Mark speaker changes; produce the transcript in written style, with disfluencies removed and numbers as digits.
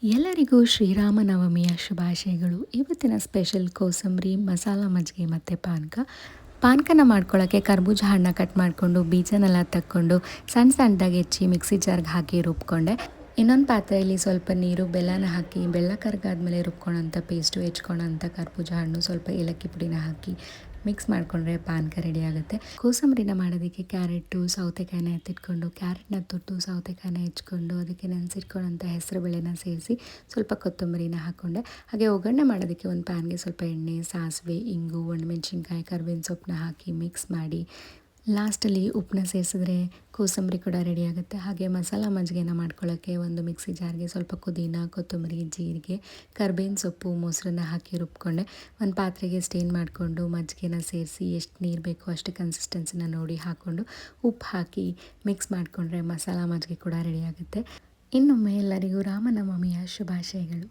Speaker 1: ಎಲ್ಲರಿಗೂ ಶ್ರೀರಾಮನವಮಿಯ ಶುಭಾಶಯಗಳು. ಇವತ್ತಿನ ಸ್ಪೆಷಲ್ ಕೋಸಂಬರಿ, ಮಸಾಲ ಮಜ್ಜಿಗೆ ಮತ್ತು ಪಾನಕನ ಮಾಡ್ಕೊಳ್ಳೋಕ್ಕೆ ಕರ್ಬೂಜ ಹಣ್ಣನ್ನ ಕಟ್ ಮಾಡಿಕೊಂಡು ಬೀಜನೆಲ್ಲ ತಕ್ಕೊಂಡು ಸಣ್ಣದಾಗಿ ಹೆಚ್ಚಿ ಮಿಕ್ಸಿ ಜಾರ್ಗೆ ಹಾಕಿ ರುಬ್ಕೊಂಡೆ. ಇನ್ನೊಂದು ಪಾತ್ರೆಯಲ್ಲಿ ಸ್ವಲ್ಪ ನೀರು, ಬೆಲ್ಲನ ಹಾಕಿ ಬೆಲ್ಲ ಕರಗಾದ್ಮೇಲೆ ರುಬ್ಕೊಳ್ಳೋಂಥ ಪೇಸ್ಟು, ಹೆಚ್ಕೊಳ್ಳೋಂಥ ಕರ್ಬೂಜ ಹಣ್ಣು, ಸ್ವಲ್ಪ ಏಲಕ್ಕಿ ಪುಡಿನ ಹಾಕಿ ಮಿಕ್ಸ್ ಮಾಡಿಕೊಂಡ್ರೆ ಪಾನಕ ರೆಡಿ ಆಗುತ್ತೆ. ಕೋಸಂಬರಿನ ಮಾಡೋದಕ್ಕೆ ಕ್ಯಾರೆಟು, ಸೌತೆಕಾಯಿನ ಎತ್ತಿಟ್ಕೊಂಡು ಕ್ಯಾರೆಟ್ನ ತೊಟ್ಟು ಸೌತೆಕಾಯಿನ ಹೆಚ್ಕೊಂಡು ಅದಕ್ಕೆ ನೆನೆಸಿಟ್ಕೊಳ್ಳೋಂಥ ಹೆಸರು ಬೇಳೆನ ಸೇರಿಸಿ ಸ್ವಲ್ಪ ಕೊತ್ತಂಬರಿನ ಹಾಕ್ಕೊಂಡೆ. ಹಾಗೆ ಒಗ್ಗರಣೆ ಮಾಡೋದಕ್ಕೆ ಒಂದು ಪ್ಯಾನ್ಗೆ ಸ್ವಲ್ಪ ಎಣ್ಣೆ, ಸಾಸಿವೆ, ಇಂಗು, ಒಣಮೆಣ್ಸಿನ್ಕಾಯಿ, ಕರ್ಬೇವಿನ ಸೊಪ್ಪನ್ನ ಹಾಕಿ ಮಿಕ್ಸ್ ಮಾಡಿ ಲಾಸ್ಟಲ್ಲಿ ಉಪ್ಪನ್ನ ಸೇರಿಸಿದ್ರೆ ಕೋಸಂಬರಿ ಕೂಡ ರೆಡಿ ಆಗುತ್ತೆ. ಹಾಗೆ ಮಸಾಲ ಮಜ್ಜಿಗೆನ ಮಾಡ್ಕೊಳ್ಳೋಕ್ಕೆ ಒಂದು ಮಿಕ್ಸಿ ಜಾರ್ಗೆ ಸ್ವಲ್ಪ ಪುದೀನ, ಕೊತ್ತಂಬರಿ, ಜೀರಿಗೆ, ಕರ್ಬೇವಿನ ಸೊಪ್ಪು, ಮೊಸರನ್ನ ಹಾಕಿ ರುಬ್ಕೊಂಡೆ. ಒಂದು ಪಾತ್ರೆಗೆ ಸ್ಟೇನ್ ಮಾಡಿಕೊಂಡು ಮಜ್ಜಿಗೆನ ಸೇರಿಸಿ ಎಷ್ಟು ನೀರು ಬೇಕೋ ಅಷ್ಟು ಕನ್ಸಿಸ್ಟೆನ್ಸಿನ ನೋಡಿ ಹಾಕ್ಕೊಂಡು ಉಪ್ಪು ಹಾಕಿ ಮಿಕ್ಸ್ ಮಾಡಿಕೊಂಡ್ರೆ ಮಸಾಲ ಮಜ್ಜಿಗೆ ಕೂಡ ರೆಡಿ ಆಗುತ್ತೆ. ಇನ್ನೊಮ್ಮೆ ಎಲ್ಲರಿಗೂ ರಾಮನವಮಿಯ ಶುಭಾಶಯಗಳು.